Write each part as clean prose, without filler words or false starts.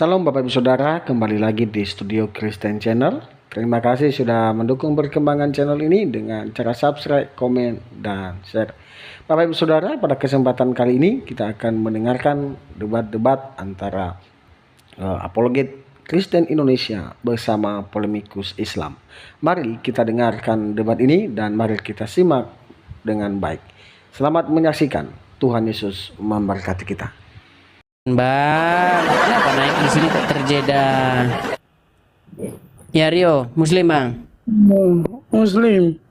Salam Bapak Ibu Saudara, kembali lagi di Studio Kristen Channel. Terima kasih sudah mendukung perkembangan channel ini dengan cara subscribe, komen, dan share. Bapak Ibu Saudara, pada kesempatan kali ini kita akan mendengarkan debat-debat antara apologet Kristen Indonesia bersama polemikus Islam. Mari kita dengarkan debat ini dan mari kita simak dengan baik. Selamat menyaksikan. Tuhan Yesus memberkati kita. Bang, kenapa naik di sini kok terjeda? Ya Rio, Muslim bang. Muslim.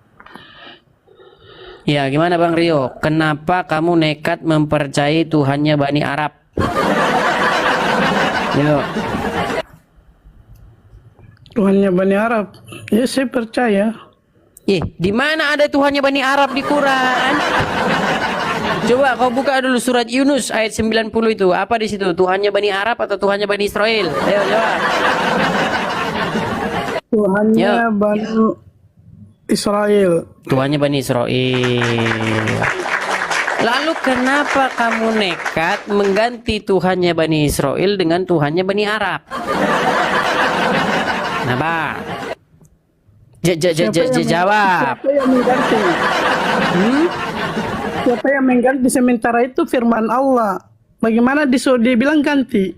Ya gimana bang Rio? Kenapa kamu nekat mempercayai Tuhannya Bani Arab? Yo. Tuhannya Bani Arab. Ya saya percaya. Di mana ada Tuhannya Bani Arab di Quran? Coba kau buka dulu surat Yunus ayat 90 itu. Apa di situ? Tuhannya Bani Arab atau Tuhannya Bani Israel? Ayo jawab. Tuhannya Bani Israel. Tuhannya Bani Israel. Lalu kenapa kamu nekat mengganti Tuhannya Bani Israel dengan Tuhannya Bani Arab? Kenapa? Jawab. Siapa yang mengganti? Siapa yang mengganti sementara itu firman Allah. Bagaimana dibilang ganti?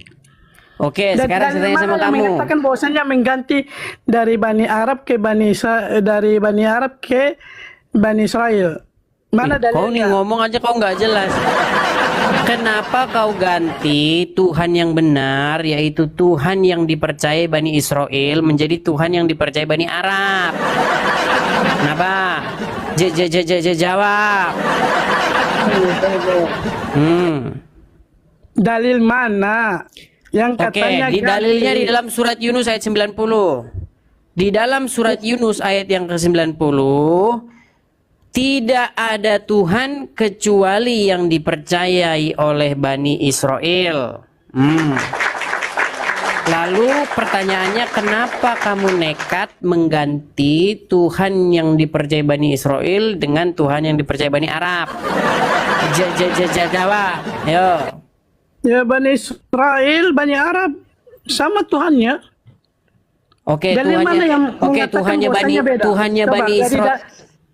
Oke, sekarang saya tanya sama kamu. Mengatakan bahwasanya mengganti dari Bani Arab ke dari Bani Arab ke Bani Israel. Mana dalilnya? Kau nih ngomong aja kau nggak jelas. Kenapa kau ganti Tuhan yang benar, yaitu Tuhan yang dipercayai Bani Israel, menjadi Tuhan yang dipercayai Bani Arab? Kenapa? Jawab. Dalil mana yang katanya di dalilnya di dalam surat Yunus ayat 90. Di dalam surat Yunus ayat yang ke-90, tidak ada Tuhan kecuali yang dipercayai oleh Bani Israel. Lalu pertanyaannya, kenapa kamu nekat mengganti Tuhan yang dipercayai Bani Israel dengan Tuhan yang dipercayai Bani Arab? Jawab. Yo. Ya Bani Israel, Bani Arab sama Tuhannya. Oke, Dalil mana yang Tuhannya Bani Israel.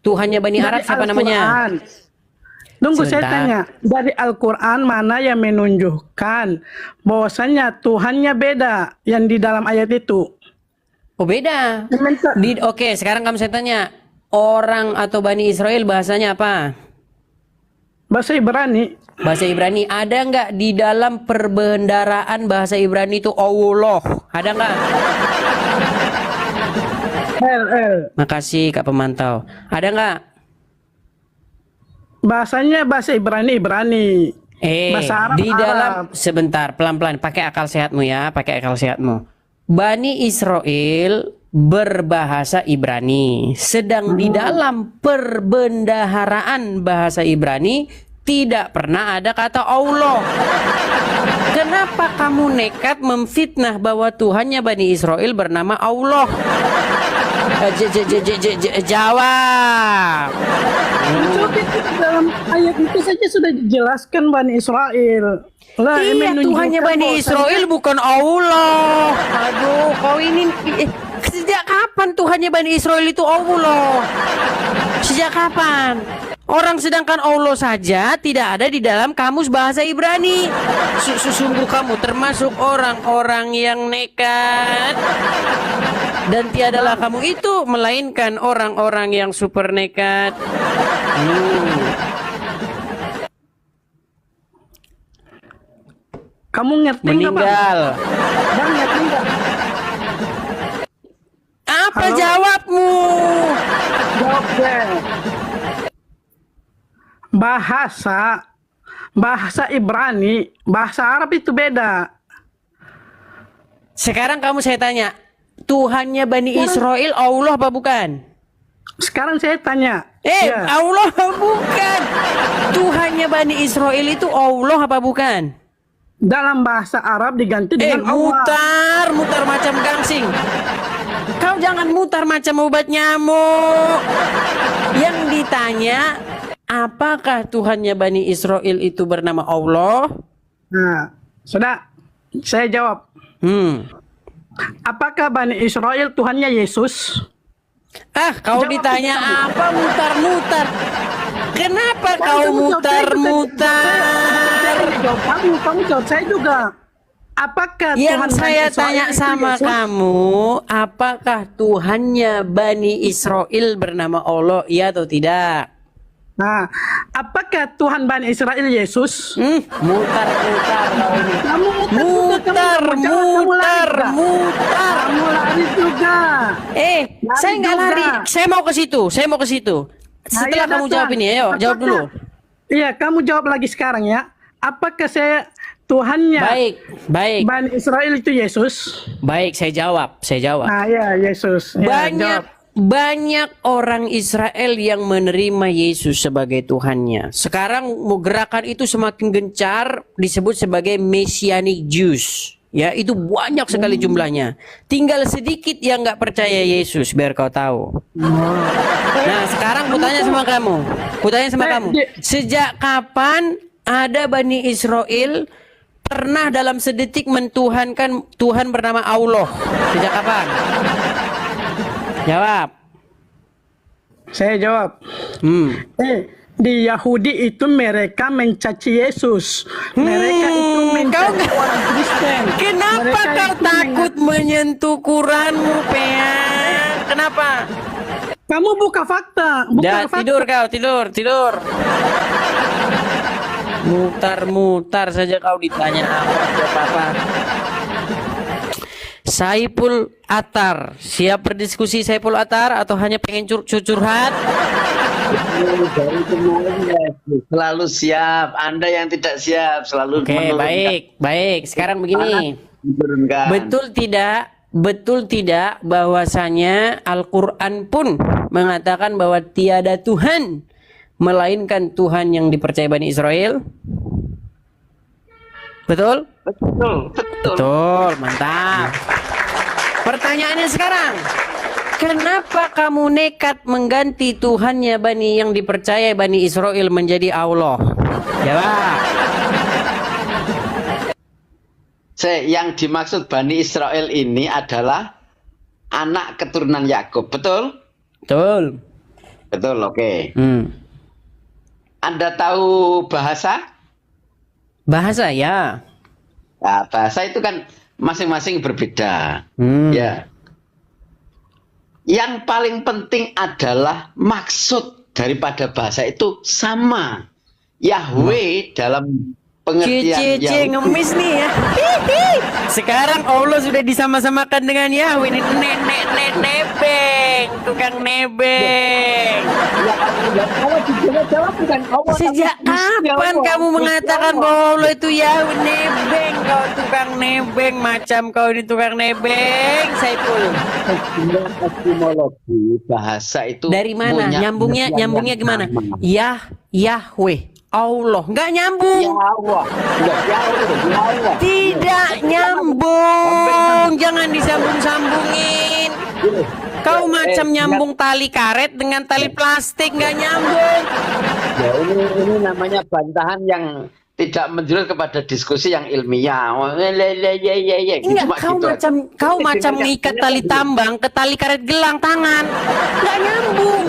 Tuhannya Bani Arab siapa namanya? Tunggu, Sebentar. saya tanya. Dari Al-Quran mana yang menunjukkan bahwasanya Tuhannya beda yang di dalam ayat itu? Oh beda. Oke, sekarang saya tanya. Orang atau Bani Israel bahasanya apa? Bahasa Ibrani. Bahasa Ibrani. Ada nggak di dalam perbendaraan bahasa Ibrani itu Allah? Ada nggak? Makasih Kak Pemantau. Ada nggak? Bahasanya bahasa Ibrani. Bahasa Arab, di dalam sebentar, pelan-pelan, pakai akal sehatmu ya, pakai akal sehatmu. Bani Israel berbahasa Ibrani, sedang di dalam perbendaharaan bahasa Ibrani tidak pernah ada kata Allah. Kenapa kamu nekat memfitnah bahwa Tuhannya Bani Israel bernama Allah? Jawab. Dalam ayat itu saja sudah dijelaskan Bani Israel. Iya, Tuhannya Bani Israel bukan Allah. Aduh, kau ini sejak kapan Tuhannya Bani Israel itu Allah? Sejak kapan? Orang sedangkan Allah saja tidak ada di dalam kamus bahasa Ibrani. Sungguh kamu termasuk orang-orang yang nekat. Dan tiadalah kamu itu melainkan orang-orang yang super nekat. Kamu ngerti nggak, Meninggal. Bang, ngerti nggak? Apa Halo? jawabmu? Jawab deh. Bahasa Ibrani, bahasa Arab itu beda. Sekarang saya tanya, Tuhannya Bani Israel Allah apa bukan? Sekarang saya tanya. Allah bukan. Tuhannya Bani Israel itu Allah apa bukan? Dalam bahasa Arab diganti dengan Allah. Mutar macam gangsing. Kau jangan mutar macam obat nyamuk. Yang ditanya, apakah Tuhannya Bani Israel itu bernama Allah? Nah, sudah saya jawab. Apakah Bani Israel Tuhannya Yesus? Kau Jawab ditanya itu. apa mutar-mutar? Kenapa kau Kamu jawab, mutar-mutar? Kamu jawab saya juga. Apakah Yang Tuhan saya Bani Israel tanya itu sama Yesus? kamu, apakah Tuhannya Bani Israel bernama Allah, iya atau tidak? Nah, apakah Tuhan Bani Israel Yesus? Mutar-mutar kau ini. Kamu Mutar, mutar, mutar. Kamu lari juga. Lari Saya nggak juga. lari. Saya mau ke situ. Setelah iya, kamu datang. jawab ini, ayo jawab dulu. Iya, kamu jawab lagi sekarang ya. Apakah saya Tuhannya Baik. Bani Israel itu Yesus? Baik, saya jawab. Nah, ya Yesus. Ya, jawab. Banyak orang Israel yang menerima Yesus sebagai Tuhannya. Sekarang gerakan itu semakin gencar, disebut sebagai Messianic Jews. Ya, itu banyak sekali jumlahnya. Tinggal sedikit yang nggak percaya Yesus, biar kau tahu. Nah, sekarang kutanya sama kamu. Sejak kapan ada Bani Israel pernah dalam sedetik mentuhankan Tuhan bernama Allah? Sejak kapan? Jawab. Saya jawab. Di Yahudi itu mereka mencaci Yesus. Mereka itu mencaci orang Kristen. Kenapa Mereka kau itu takut menyentuh Quranmu, Pea? Kenapa? Kamu buka fakta. Buka fakta. Tidur. Mutar-mutar saja kau ditanya apa. Saiful Atar, siap berdiskusi Saiful Atar atau hanya pengen curhat? Dari kemarin ya, selalu siap. Anda yang tidak siap selalu Oke, baik. Sekarang begini. menurunkan. Betul tidak bahwasanya Al-Qur'an pun mengatakan bahwa tiada Tuhan melainkan Tuhan yang dipercaya Bani Israel? Betul? Betul, mantap. Pertanyaannya sekarang, kenapa kamu nekat mengganti Tuhannya Bani yang dipercaya Bani Israel menjadi Allah? Jawab. Yang dimaksud Bani Israel ini adalah anak keturunan Yakub, betul? Betul. Betul, oke. Anda tahu bahasa? Bahasa ya. Nah, bahasa itu kan masing-masing berbeda. Ya. Yang paling penting adalah maksud daripada bahasa itu sama. Yahweh dalam pengertian Yahweh ngemis nih ya. Sekarang Allah sudah disama-samakan dengan Yahweh. Ini nenek nebeng, tukang nebeng. Sejak kapan kamu mengatakan bahwa Allah itu Yahweh? Nebeng, kau tukang nebeng, macam kau ini tukang nebeng. Saiful. Etimologi bahasa itu dari mana? Nyambungnya gimana? Yahweh. Allah nggak nyambung. Tidak nyambung. Jangan disambung-sambungin. Kau macam nyambung tali karet dengan tali plastik, nggak nyambung. Ya, ini namanya bantahan yang tidak menjurus kepada diskusi yang ilmiah. Enggak, kau macam mengikat tali tambang ke tali karet gelang tangan. Nggak nyambung.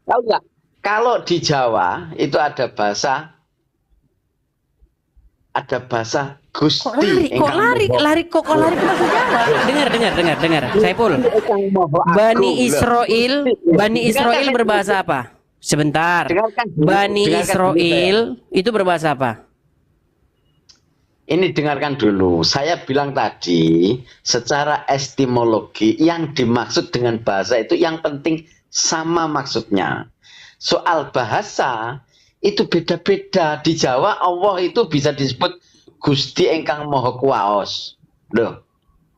Tahu nggak? Kalau di Jawa itu ada bahasa Gusti. Kok lari ke bahasa Jawa? Dengar. Saiful. Bani Israel berbahasa apa? Sebentar. Bani Israel itu berbahasa apa? Ini dengarkan dulu. Saya bilang tadi secara etimologi yang dimaksud dengan bahasa itu yang penting sama maksudnya. Soal bahasa itu beda-beda. Di Jawa Allah itu bisa disebut Gusti Engkang Maha Kuwaos. Loh,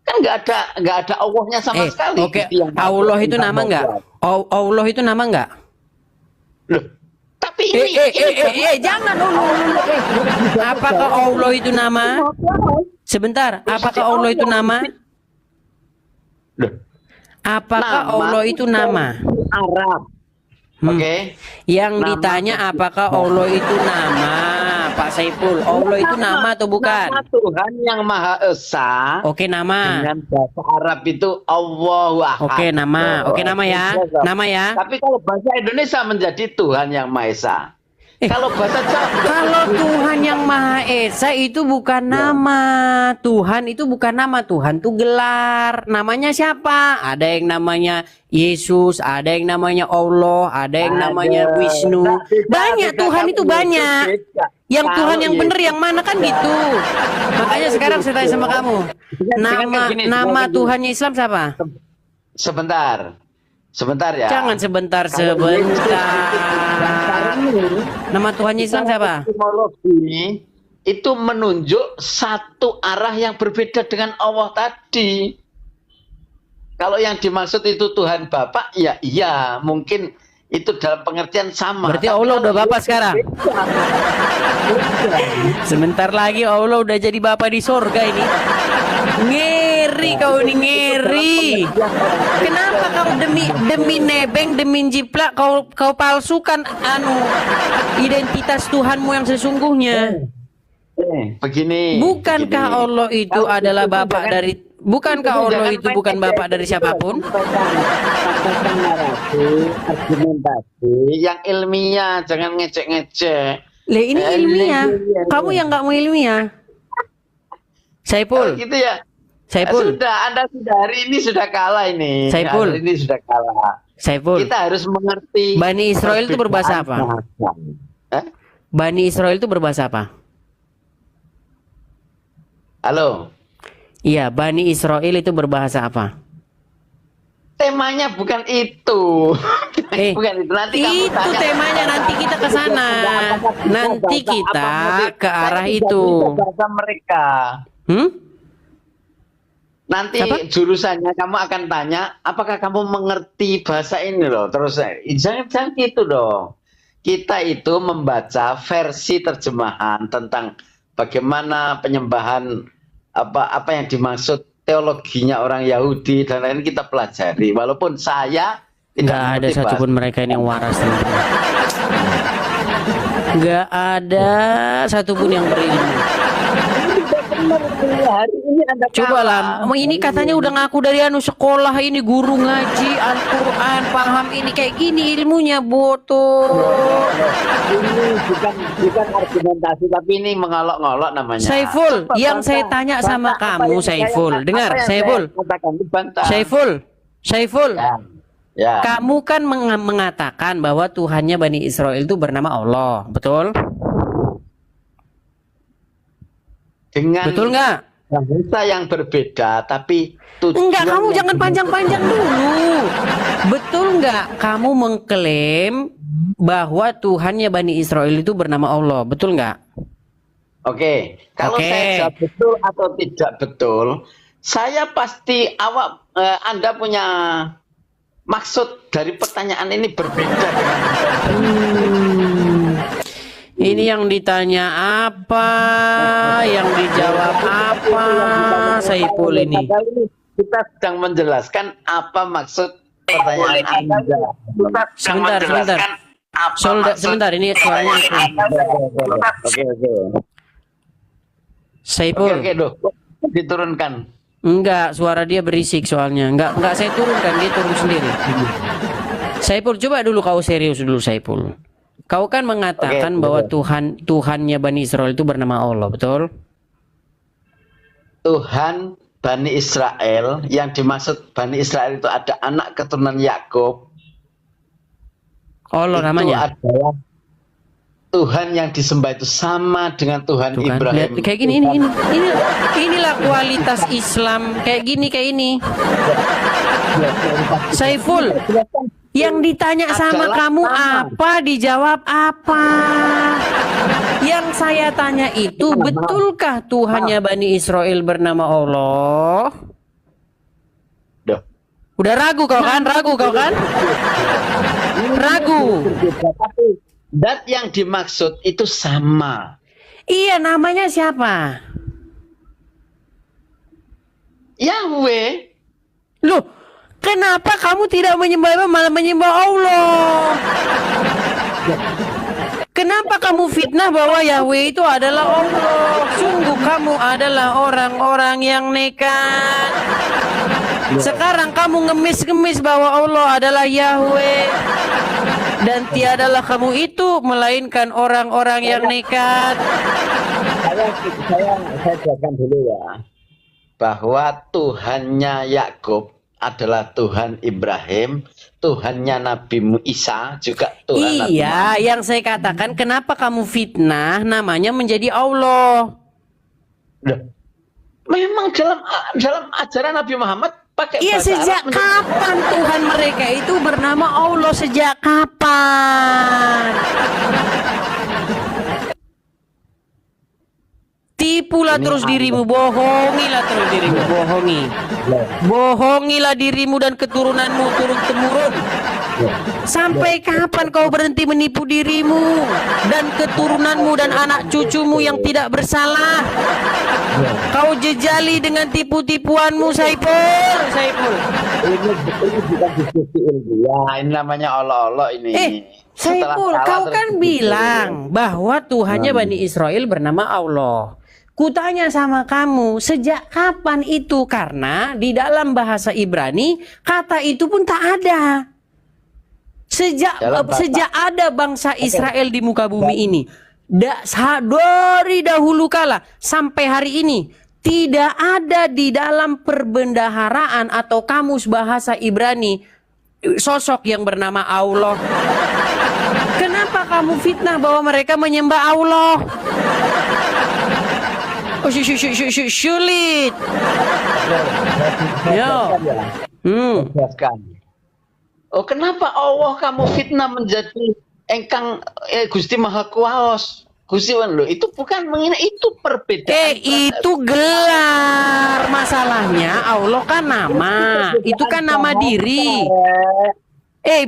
kan nggak ada Allahnya sama sekali. Oke. Allah itu nama nggak? Allah itu nama nggak? Loh, tapi ini jangan dulu. Apakah Allah itu nama? Sebentar. Apakah Allah itu nama? Loh, apakah Allah itu nama? Arab. Oke. Yang ditanya apakah Allah itu nama, Pak Saiful, Allah itu nama atau bukan? Nama Tuhan yang Maha Esa. Oke, nama. Dengan bahasa Arab itu Allahu Ahad. Oke, nama. Oke, nama ya. Nama ya. Tapi kalau bahasa Indonesia menjadi Tuhan yang Maha Esa. Kalau bahasa Jawa, Kalau Tuhan yang Maha Esa itu bukan nama. Tuhan itu bukan nama. Tuhan itu gelar. Namanya siapa? Ada yang namanya Yesus, ada yang namanya Allah, ada yang namanya Wisnu. Banyak, Tuhan itu banyak. Yang Tuhan yang benar yang mana kan gitu. Makanya sekarang saya tanya sama kamu. Nama Tuhannya Islam siapa? Sebentar ya. Jangan sebentar. Nama Tuhannya Islam siapa? Etimologi itu menunjuk satu arah yang berbeda dengan Allah tadi. Kalau yang dimaksud itu Tuhan Bapa, ya iya, mungkin itu dalam pengertian sama. Berarti Allah udah Bapa sekarang. Sebentar lagi Allah udah jadi Bapa di surga ini. Ngeri kau ini, ngeri. Kenapa kau demi nebeng, demi jiplak kau palsukan identitas Tuhanmu yang sesungguhnya? Begini. Bukankah Allah itu adalah Bapa dari bukan Bapak dari siapapun? Argumentasi yang ilmiah, jangan ngecek-ngecek. Lah ini ilmiah. Kamu yang nggak mau ilmiah. Saiful. Gitu ya. Saiful. Anda sudah hari ini sudah kalah ini. Saiful. Hari ini sudah kalah. Saiful. Kita harus mengerti. Bani Israel itu berbahasa apa? Bani Israel itu berbahasa apa? Halo. Iya, Bani Israel itu berbahasa apa? Temanya bukan itu. Bukan itu. Nanti kamu itu tanya. temanya, nanti kita ke sana. Nanti kita ke arah itu. Bahasa mereka. Nanti Apa? jurusannya kamu akan tanya, apakah kamu mengerti bahasa ini loh? Terus jangan gitu dong. Kita itu membaca versi terjemahan tentang bagaimana penyembahan apa yang dimaksud teologinya orang Yahudi dan lain kita pelajari. Walaupun saya tidak Nggak ada mengerti satupun bahasa. mereka ini yang waras. Nggak ada satupun yang berilmu. Hari ini Anda Coba lah, kalah. ini katanya udah ngaku dari sekolah ini, guru ngaji Al-Quran, paham ini kayak gini ilmunya, boto. Ini bukan argumentasi, tapi ini mengolok-ngolok namanya. Saiful, yang saya tanya sama kamu, Saiful, dengar, Saiful, Saiful, Ya. kamu kan mengatakan bahwa Tuhannya Bani Israel itu bernama Allah, betul? Dengan Betul nggak? bahasa yang berbeda, tapi Enggak, kamu yang jangan panjang-panjang dulu. Betul nggak kamu mengklaim bahwa Tuhannya Bani Israel itu bernama Allah, betul nggak? Oke, kalau Oke. saya jawab betul atau tidak betul, saya pasti Anda punya maksud dari pertanyaan ini berbeda dengan Ini yang ditanya apa, yang dijawab apa, Saiful ini. Kita sedang menjelaskan apa maksud pertanyaan Anda. Sebentar. Sebentar, ini suaranya. Oke. Saiful. Oke, Doh. Diturunkan. Enggak, suara dia berisik soalnya. Enggak saya turunkan, dia turun sendiri. Saiful, coba dulu kau serius dulu, Saiful. Kau kan mengatakan bahwa Tuhannya Bani Israel itu bernama Allah, betul? Tuhan Bani Israel, yang dimaksud Bani Israel itu ada anak keturunan Yakub. Allah Itu namanya. adalah Tuhan yang disembah itu sama dengan Tuhan Tuh kan, Ibrahim. lihat, kayak gini, inilah kualitas Islam kayak gini. Saiful, yang ditanya sama kamu apa, dijawab apa? Yang saya tanya itu, betulkah Tuhannya Bani Israel bernama Allah? Duh. Udah ragu kau kan? Ragu. Dat yang dimaksud itu sama. Iya, namanya siapa? Yahweh. Loh, kenapa kamu tidak menyembah, malah menyembah Allah? Kenapa kamu fitnah bahwa Yahweh itu adalah Allah? Sungguh kamu adalah orang-orang yang nekat. Sekarang kamu ngemis-ngemis bahwa Allah adalah Yahweh. Dan tiadalah kamu itu melainkan orang-orang yang nekat. Saya jelaskan dulu ya. Bahwa Tuhannya Yakub adalah Tuhan Ibrahim, Tuhannya Nabi Isa juga Tuhan Nabi Iya, yang saya katakan kenapa kamu fitnah namanya menjadi Allah. Loh, memang dalam ajaran Nabi Muhammad pakai Iya, bahasa sejak Arab kapan Tuhan mereka itu bernama Allah? Sejak kapan? Tipulah Ini terus Allah. dirimu, bohongilah terus dirimu, bohongilah dirimu dan keturunanmu turun-temurun. Sampai kapan kau berhenti menipu dirimu dan keturunanmu dan anak cucumu yang tidak bersalah? Kau jejali dengan tipu-tipuanmu, Saiful. Ini bukan diskusi ilmiah, ini namanya Allah ini. Setelah Saiful, salah kau terus kan bilang bahwa Tuhannya Bani Israel bernama Allah. Kutanya sama kamu, sejak kapan itu? Karena di dalam bahasa Ibrani kata itu pun tak ada. Sejak ada bangsa Israel di muka bumi ini, dari dahulu kala sampai hari ini, tidak ada di dalam perbendaharaan atau kamus bahasa Ibrani sosok yang bernama Allah. Kenapa kamu fitnah bahwa mereka menyembah Allah? Oh, sulit. Yo. Jelaskan. Oh, kenapa Allah kamu fitnah menjadi engkang Gusti Maha Kuwaos? Gusti Wan, itu bukan menghina, itu perbedaan. Itu gelar. Masalahnya Allah kan nama. Itu kan nama diri.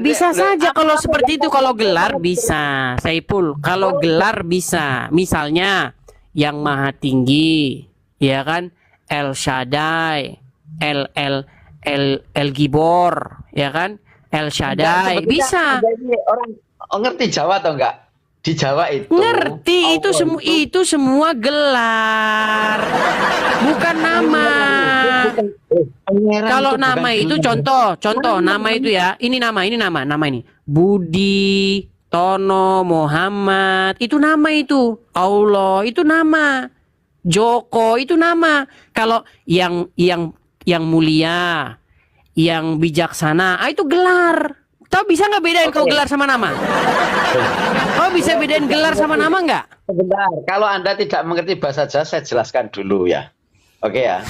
Bisa saja kalau seperti itu. Kalau gelar bisa, Saiful. Kalau gelar bisa. Misalnya yang maha tinggi, ya kan? El Shaddai, El Gibor, ya kan? El Shaddai bisa. Orang ngerti Jawa atau enggak? Di Jawa itu ngerti, itu semua gelar, bukan nama. Kalau nama itu contoh nama itu ya. Ini nama ini. Budi, Tono, Muhammad, itu nama itu. Allah itu nama. Joko itu nama. Kalau yang mulia, yang bijaksana, itu gelar. Tahu bisa nggak bedain kau gelar sama nama? Kau bisa bedain gelar sama nama nggak? Sebentar, kalau Anda tidak mengerti bahasa Jawa, saya jelaskan dulu ya. Oke ya.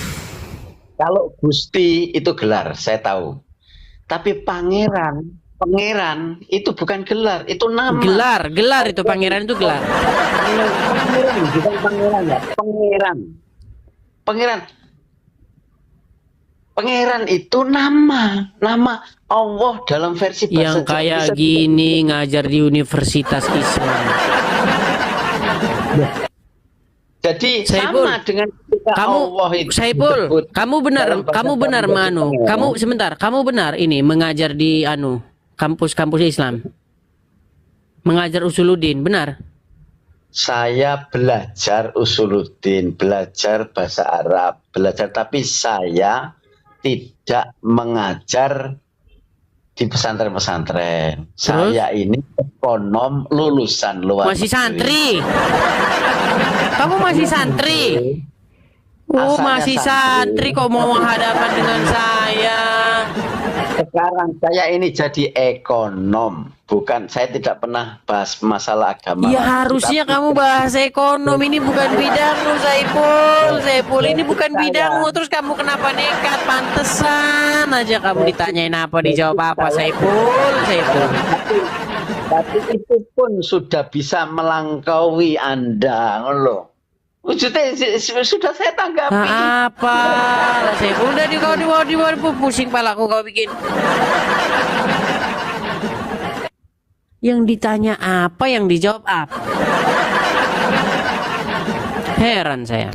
Kalau Gusti itu gelar, saya tahu. Tapi pangeran itu bukan gelar, itu nama. Gelar itu pangeran itu gelar. Pangeran bukan pangeran ya, Pangeran itu nama Allah dalam versi bahasa yang kayak gini ngajar di Universitas Islam. Jadi Saiful, sama dengan Allah itu. Saiful, kamu benar Manu. Kamu benar ini mengajar di kampus-kampus Islam. Mengajar Usuluddin, benar? Saya belajar Usuluddin, belajar bahasa Arab, tapi saya tidak mengajar di pesantren-pesantren. Saya ini ekonom lulusan luar Masih negeri. santri. Kamu masih santri? Oh, masih santri kok mau menghadapan dengan saya. Sekarang saya ini jadi ekonom, bukan, saya tidak pernah bahas masalah agama. Ya harusnya kamu bahas ekonom, ini bukan bidangmu, Saiful, ini bukan bidangmu. Terus kamu kenapa nekat? Pantesan aja kamu ditanyain apa dijawab apa, Saiful. Tapi itu pun sudah bisa melangkaui Anda, loh. Sudah saya tanggapi. Apa? Saiful udah kau pusing palaku kau bikin. Yang ditanya apa, yang dijawab apa? Heran saya.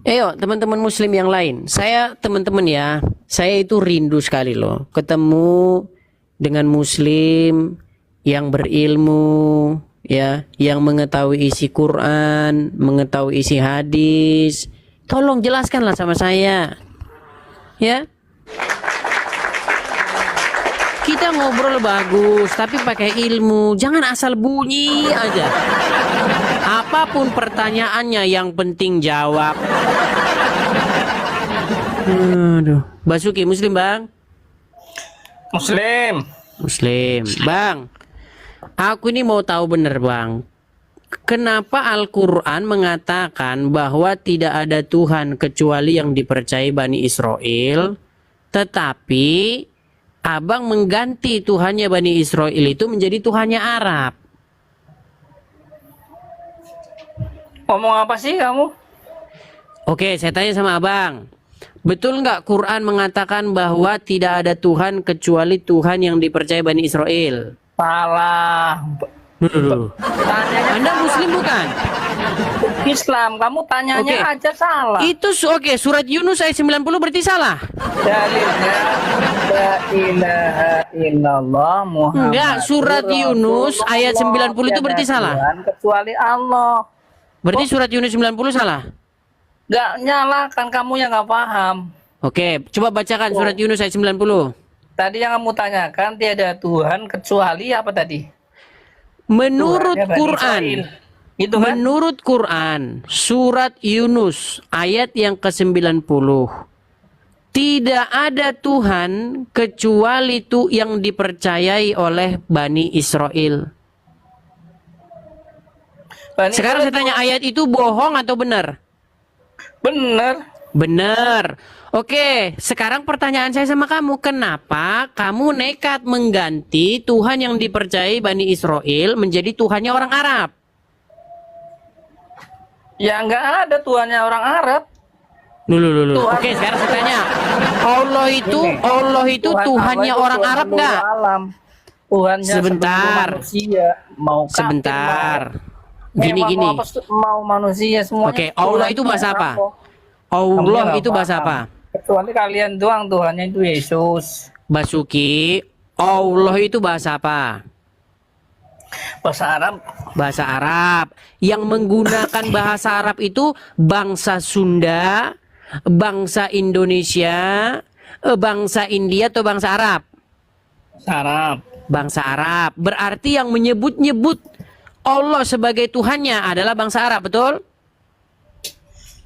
Ayo teman-teman muslim yang lain, teman-teman ya, saya itu rindu sekali loh ketemu dengan muslim yang berilmu, ya, yang mengetahui isi Quran, mengetahui isi hadis. Tolong jelaskanlah sama saya. Ya. Kita ngobrol bagus, tapi pakai ilmu. Jangan asal bunyi aja. Apapun pertanyaannya, yang penting jawab. Aduh. Basuki Muslim, Bang? Muslim. Muslim. Bang, aku ini mau tahu bener, Bang. Kenapa Al-Quran mengatakan bahwa tidak ada Tuhan kecuali yang dipercayai Bani Israel, tetapi Abang mengganti Tuhannya Bani Israel itu menjadi Tuhannya Arab? Ngomong apa sih kamu? Oke, saya tanya sama Abang. Betul nggak Quran mengatakan bahwa tidak ada Tuhan kecuali Tuhan yang dipercayai Bani Israel? Salah. Tanyanya Anda Muslim bukan? Islam, kamu tanyanya Oke. aja salah. Itu oke, surat Yunus ayat 90 berarti salah? Dalilnya la ilaha illallah Muhammad. Enggak, surat Yunus ayat 90 itu berarti salah. Kecuali Allah. Berarti surat Yunus 90 salah? Nggak nyalakan, kamu yang nggak paham. Oke, coba bacakan surat Yunus ayat 90. Tadi yang kamu tanyakan tiada Tuhan kecuali apa tadi? Menurut Tuhannya Bani Quran, Israel. Gitu kan? menurut Quran, surat Yunus ayat yang ke-90, tidak ada Tuhan kecuali itu yang dipercayai oleh Bani Israel. Bani Sekarang saya Israel tanya, ayat itu bohong atau benar? bener. Benar. Oke, sekarang pertanyaan saya sama kamu, kenapa kamu nekat mengganti Tuhan yang dipercayai Bani Israel menjadi Tuhannya orang Arab? Ya nggak ada Tuhannya orang Arab. Lulu. Tuhan- Oke, sekarang saya tanya, Allah itu Tuhan Tuhannya Allah itu orang Tuhan Arab seluruh nggak? alam. Tuhannya Sebentar. seluruh manusia. Mau kafir, Sebentar. mau Gini. mau manusia semuanya. Oke, Allah itu bahasa apa? Allah itu bahasa apa? Kecuali kalian doang, Tuhannya itu Yesus. Basuki, Allah itu bahasa apa? Bahasa Arab. Bahasa Arab. Yang menggunakan bahasa Arab itu bangsa Sunda, bangsa Indonesia, bangsa India atau bangsa Arab? Arab. Bangsa Arab. Berarti yang menyebut-nyebut Allah sebagai Tuhannya adalah bangsa Arab, betul?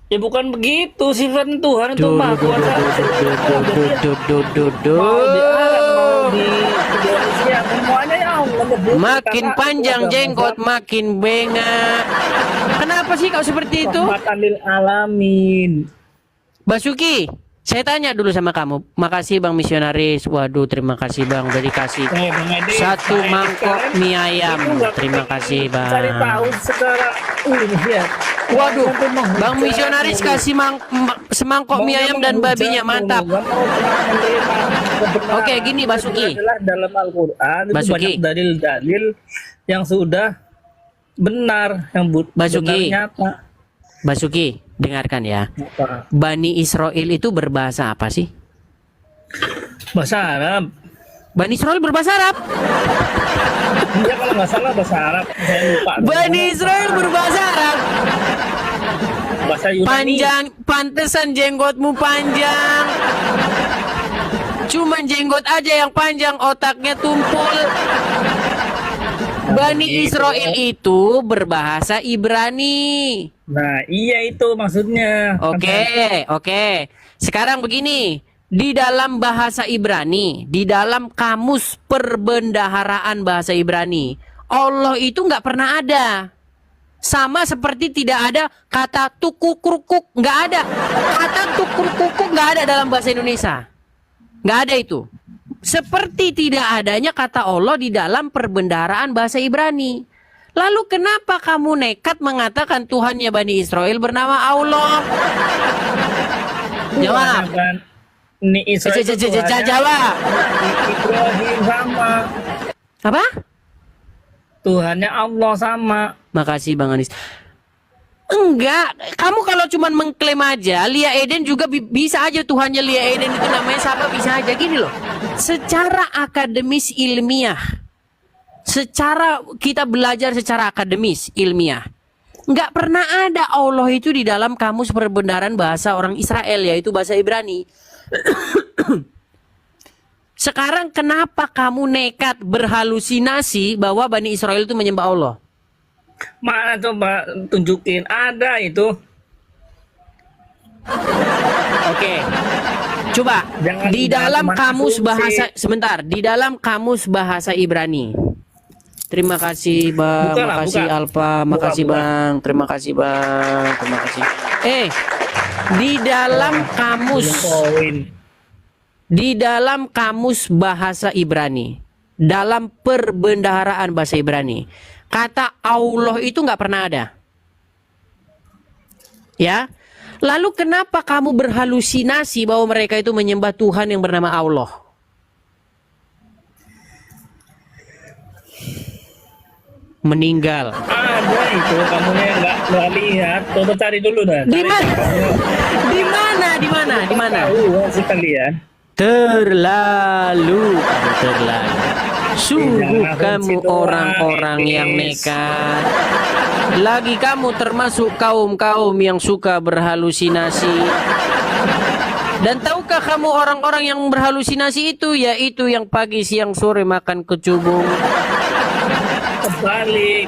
Ya bukan begitu, sifat Tuhan itu maha kuasa. Mau di Arab, mau di Indonesia, semuanya ya Allah nyebut. Makin Karena panjang itu jenggot, makin bengak. Kenapa sih kau seperti itu? rahmatan lil alamin. Basuki, saya tanya dulu sama kamu. Makasih Bang Misionaris. Waduh, terima kasih Bang udah dikasih Bang Edi, satu saya mangkok sekarang mie ayam. itu nggak Terima pengen kasih Cari tahu Bang. secara ini ya. Waduh, Bang Misionaris kasih semangkok mie ayam dan babinya, mantap. Oke, gini Basuki. Adalah dalam Al-Qur'an itu Basuki. banyak dalil-dalil yang sudah benar, yang Basuki. benar nyata. Basuki, dengarkan ya. Apa? Bani Israel itu berbahasa apa sih? Bahasa Arab. Bani Israel berbahasa Arab. Iya kalau nggak salah bahasa Arab, saya lupa. Bani Israel berbahasa Arab. Bahasa Yunani. Panjang, pantesan jenggotmu panjang. Cuman jenggot aja yang panjang, otaknya tumpul. Bani Israel itu berbahasa Ibrani. Nah, iya itu maksudnya. Oke. Sekarang begini, di dalam bahasa Ibrani, di dalam kamus perbendaharaan bahasa Ibrani, Allah itu nggak pernah ada. Sama seperti tidak ada kata tukukrukuk, nggak ada. Kata tukukrukuk nggak ada dalam bahasa Indonesia. Nggak ada itu. Seperti tidak adanya kata Allah di dalam perbendaharaan bahasa Ibrani. Lalu kenapa kamu nekat mengatakan Tuhannya Bani Israel bernama Allah? Jawab. Ini Israel itu Tuhannya Jawab. Ibrahim sama. Apa? Tuhannya Allah sama. Makasih Bang Anis. Enggak, kamu kalau cuman mengklaim aja, Lia Eden juga bisa aja Tuhannya Lia Eden itu namanya siapa bisa aja gini loh. Secara akademis ilmiah, secara kita belajar secara akademis, ilmiah, nggak pernah ada Allah itu di dalam kamus perbendaharaan bahasa orang Israel, yaitu bahasa Ibrani. Sekarang kenapa kamu nekat berhalusinasi bahwa Bani Israel itu menyembah Allah? Mana coba tunjukin, ada itu. Oke. Coba Jangan di dalam cuma kamus asumsi. bahasa, sebentar, di dalam kamus bahasa Ibrani. Terima kasih Bang, Buka lah, makasih buka. Alfa, Buka, makasih buka. Bang, terima kasih Bang, terima kasih. Di dalam kamus, Poin. di dalam kamus bahasa Ibrani, dalam perbendaharaan bahasa Ibrani, kata Allah itu nggak pernah ada. Ya, lalu kenapa kamu berhalusinasi bahwa mereka itu menyembah Tuhan yang bernama Allah? Meninggal. Ada itu, kamunya nggak lihat. Coba cari dulu dah. Di Cari. mana? Di mana? Di mana? Di mana? Tahu sekalian. Terlalu, kamu terlalu. Sungguh Jangan kamu situ, orang-orang Anies. yang nekat. Lagi kamu termasuk kaum-kaum yang suka berhalusinasi. Dan tahukah kamu orang-orang yang berhalusinasi itu, yaitu yang pagi, siang, sore makan kecubung. Kebalik.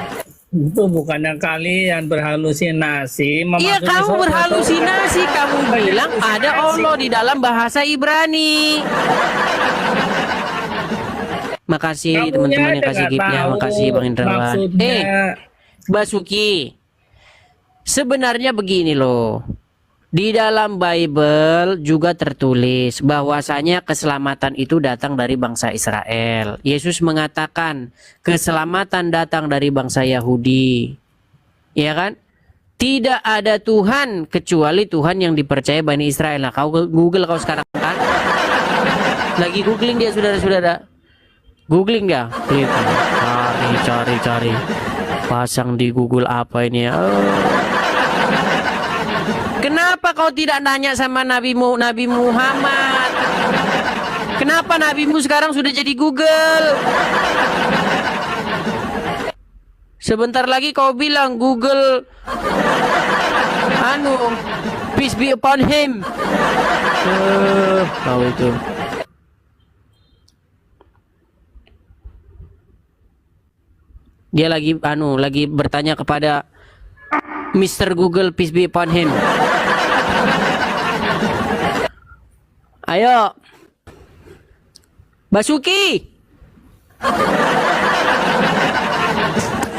Itu bukannya kalian berhalusinasi. Iya, kamu berhalusinasi. Kamu bilang ada Allah di dalam bahasa Ibrani. Makasih teman-teman yang kasih giftnya. Makasih Bang Indrawan. Basuki, sebenarnya begini loh. Di dalam Bible juga tertulis bahwasanya keselamatan itu datang dari bangsa Israel. Yesus mengatakan keselamatan datang dari bangsa Yahudi. Ya kan? Tidak ada Tuhan kecuali Tuhan yang dipercaya Bani Israel. Nah, kau Google kau sekarang kan? Lagi googling dia, saudara-saudara. Googling nggak? Klik. Cari. Pasang di Google apa ini ya? Kenapa kau tidak nanya sama Nabi Muhammad? Kenapa nabimu sekarang sudah jadi Google? Sebentar lagi kau bilang Google peace be upon him. Kau itu. Dia lagi bertanya kepada Mr. Google, peace be upon him. Ayo, Basuki.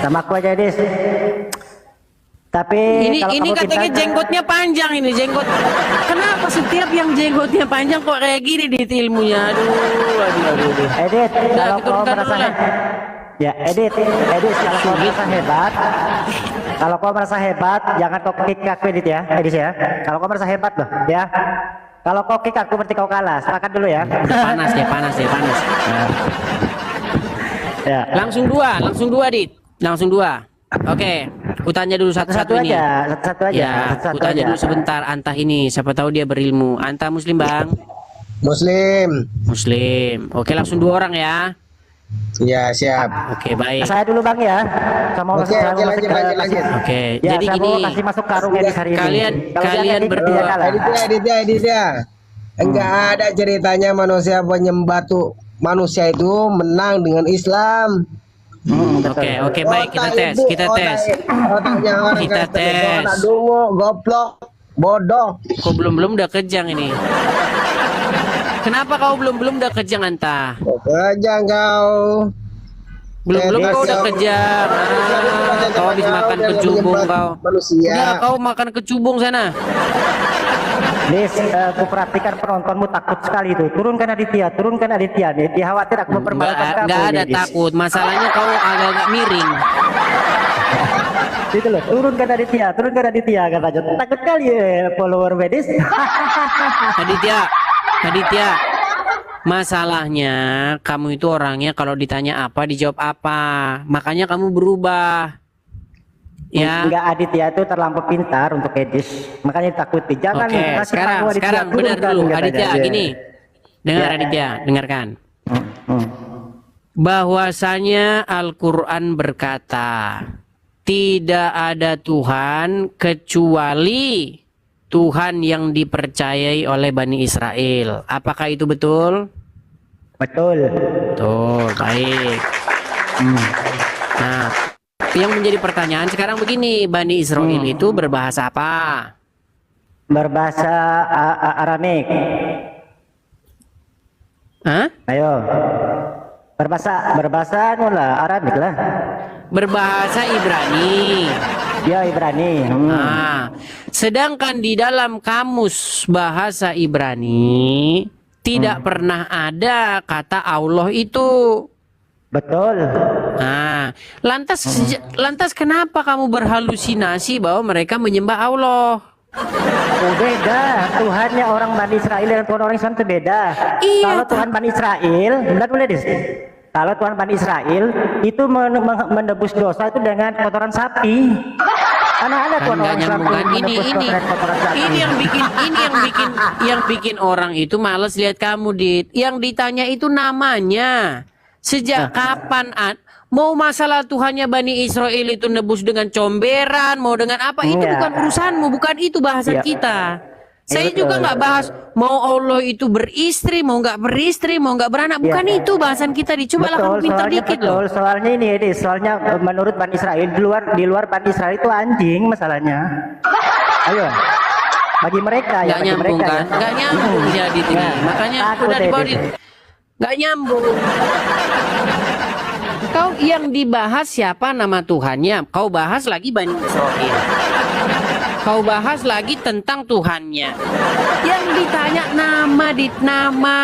Sama aku aja, Dis. Tapi Ini katanya jenggotnya panjang ini, jenggot. Kenapa setiap yang jenggotnya panjang kok kayak gini di ilmunya? Aduh. Edit, Udah, kalau kita kau buka merasa dulu lah. edit, kalau kau merasa hebat, jangan kau kick aku Edit ya, ya. Kalau kau merasa hebat loh, ya. Kalau kau kick aku berarti kau kalah. Sepakat dulu ya. Udah panas. Ya. Langsung dua, Dit. Langsung dua. Oke, kutanya dulu satu-satu ini. Satu aja. Ya, kutanya dulu sebentar. Antah ini, siapa tahu dia berilmu. Antah Muslim, Bang? Muslim. Oke, langsung dua orang ya. Ya, siap. Oke, baik. Saya dulu Bang ya. Oke, lanjut. Oke, Ya, jadi saya gini. mau kasih masuk karung Edis hari ini. Kalian Kalau dia edit, berdua. dia kalah. Edit ya. Enggak ada ceritanya manusia penyembah tuh. Manusia itu menang dengan Islam. Oke, baik, kita tes. Otaknya orang Kita Kristen itu tes. anak dungu, goblok, bodoh. Kok belum udah kejang ini? Kenapa kau belum udah kejang, Anta? Kerja kau. Belum kau udah kejang. Kau habis makan kecubung kau. Manusia. Ya, kau makan kecubung sana. Nis, aku perhatikan penontonmu takut sekali itu. Turunkan Aditya nih. Dia khawatir aku mempermalukan kamu. Nggak ada Nis. takut. Masalahnya kau agak-agak miring. Itu loh, turunkan Aditya katanya. Takut kali ya follower Medis. Aditya, masalahnya kamu itu orangnya kalau ditanya apa dijawab apa. Makanya kamu berubah. Ya. Enggak, Aditya itu terlampau pintar untuk Edis. Makanya takuti. Jangan Oke, kasih sekarang tahu Aditya, benar turunkan dulu katanya. Aditya, Ya. gini. Dengar Ya. Aditya, dengarkan. bahwasanya Al-Quran berkata, tidak ada Tuhan kecuali Tuhan yang dipercayai oleh Bani Israel. Apakah itu betul? Betul. Betul, baik. Nah, yang menjadi pertanyaan sekarang begini, Bani Israel itu berbahasa apa? Berbahasa Aramik. Hah? Ayo. Berbahasa Aramik lah. Berbahasa Ibrani. Ya, Ibrani. Nah, sedangkan di dalam kamus bahasa Ibrani tidak pernah ada kata Allah itu. Betul. Nah, lantas kenapa kamu berhalusinasi bahwa mereka menyembah Allah? Oh, beda. Tuhannya orang Bani Israel dan Tuhan orang Islam itu beda. Iya, Kalau Tuhan Bani Israel, benar boleh dis. Kalau Tuhan Bani Israel itu menebus dosa itu dengan kotoran sapi. Karena ada Kan Tuhan nggak orang Islam nyambung kan? yang menebus dosa dengan kotoran sapi. Ini yang bikin orang itu males lihat kamu, Dit. Yang ditanya itu namanya. Sejak kapan mau masalah Tuhannya Bani Israel itu nebus dengan comberan, mau dengan apa, itu Iya. bukan urusanmu, bukan itu bahasan Iya. kita. Saya betul. juga nggak bahas mau Allah itu beristri, mau nggak beristri, mau nggak beranak, bukan Iya. itu bahasan kita. Dicobalah kamu pintar dikit loh. Soalnya ini, soalnya menurut Bani Israel di luar Bani Israel itu anjing masalahnya. Ayo. Bagi mereka Nggak bagi nyambung mereka, kan? Nggak nyambung jadi ini. Ya, Makanya takut udah deh, dibawa Dit. nggak nyambung. Kau yang dibahas siapa nama Tuhannya? Kau bahas lagi Bani Israel. Kau bahas lagi tentang Tuhannya. Yang ditanya nama, nama.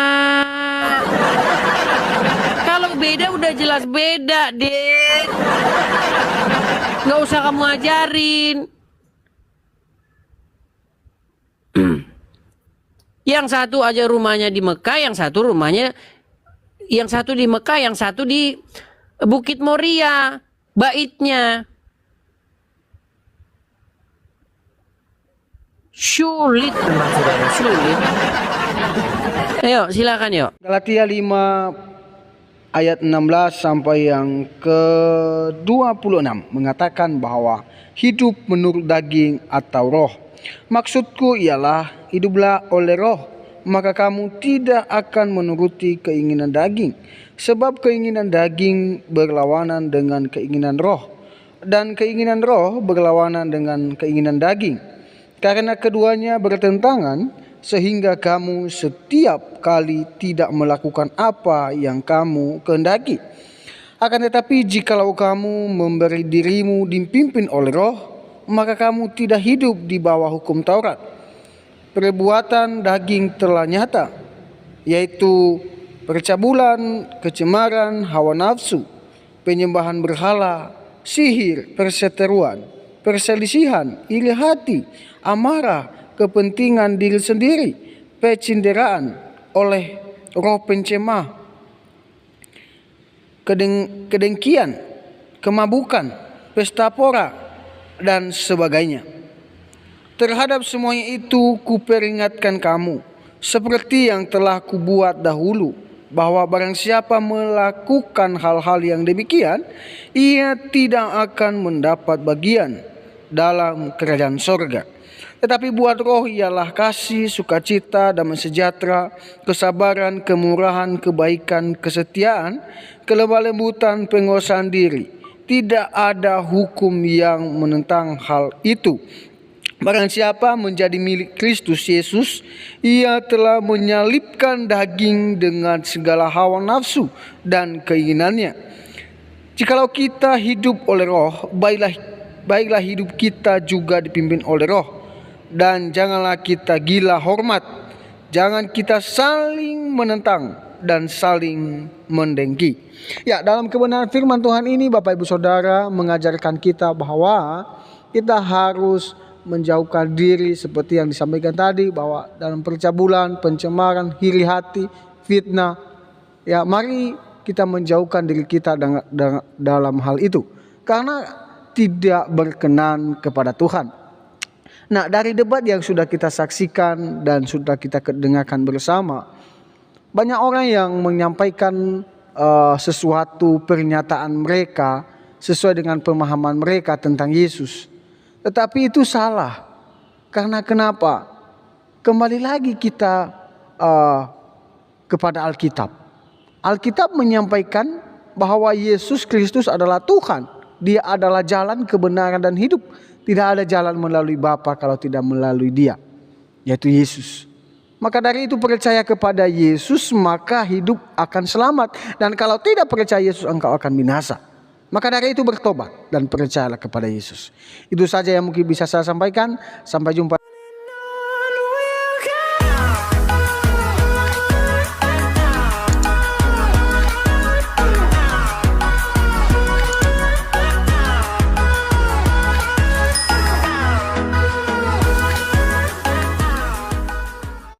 Kalau beda udah jelas beda, Dit. Nggak usah kamu ajarin. Yang satu aja rumahnya di Mekah, yang satu di Mekah, yang satu di Bukit Moria, baitnya. Sulit memang, saudara, sulit. Ayo, silakan yuk. Galatia 5 ayat 16 sampai yang ke-26 mengatakan bahwa hidup menurut daging atau roh. Maksudku ialah hiduplah oleh roh, maka kamu tidak akan menuruti keinginan daging. Sebab keinginan daging berlawanan dengan keinginan roh, dan keinginan roh berlawanan dengan keinginan daging. Karena keduanya bertentangan, sehingga kamu setiap kali tidak melakukan apa yang kamu kehendaki. Akan tetapi jikalau kamu memberi dirimu dipimpin oleh roh, maka kamu tidak hidup di bawah hukum Taurat. Perbuatan daging telah nyata, yaitu percabulan, kecemaran, hawa nafsu, penyembahan berhala, sihir, perseteruan, perselisihan, iri hati, amarah, kepentingan diri sendiri, pecinderaan oleh roh pencemah, kedengkian, kemabukan, pesta pora, dan sebagainya. Terhadap semuanya itu kuperingatkan kamu, seperti yang telah kubuat dahulu, bahwa barang siapa melakukan hal-hal yang demikian, ia tidak akan mendapat bagian dalam kerajaan sorga. Tetapi buat roh ialah kasih, sukacita, damai sejahtera, kesabaran, kemurahan, kebaikan, kesetiaan, kelemah lembutan, penguasaan diri. Tidak ada hukum yang menentang hal itu. Barang siapa menjadi milik Kristus Yesus, ia telah menyalibkan daging dengan segala hawa nafsu dan keinginannya. Jikalau kita hidup oleh roh, baiklah hidup kita juga dipimpin oleh roh. Dan janganlah kita gila hormat, jangan kita saling menentang dan saling mendengki. Ya, dalam kebenaran firman Tuhan ini Bapak Ibu Saudara mengajarkan kita bahwa kita harus menjauhkan diri seperti yang disampaikan tadi, bahwa dalam percabulan, pencemaran, iri hati, fitnah, ya mari kita menjauhkan diri kita dalam hal itu, karena tidak berkenan kepada Tuhan. Nah, dari debat yang sudah kita saksikan dan sudah kita dengarkan bersama, banyak orang yang menyampaikan sesuatu pernyataan mereka sesuai dengan pemahaman mereka tentang Yesus. Tetapi itu salah. Karena kenapa? Kembali lagi kita kepada Alkitab. Alkitab menyampaikan bahwa Yesus Kristus adalah Tuhan. Dia adalah jalan, kebenaran, dan hidup. Tidak ada jalan melalui Bapa kalau tidak melalui Dia, yaitu Yesus. Maka dari itu percaya kepada Yesus, maka hidup akan selamat. Dan kalau tidak percaya Yesus, engkau akan binasa. Maka dari itu bertobat dan percayalah kepada Yesus. Itu saja yang mungkin bisa saya sampaikan. Sampai jumpa.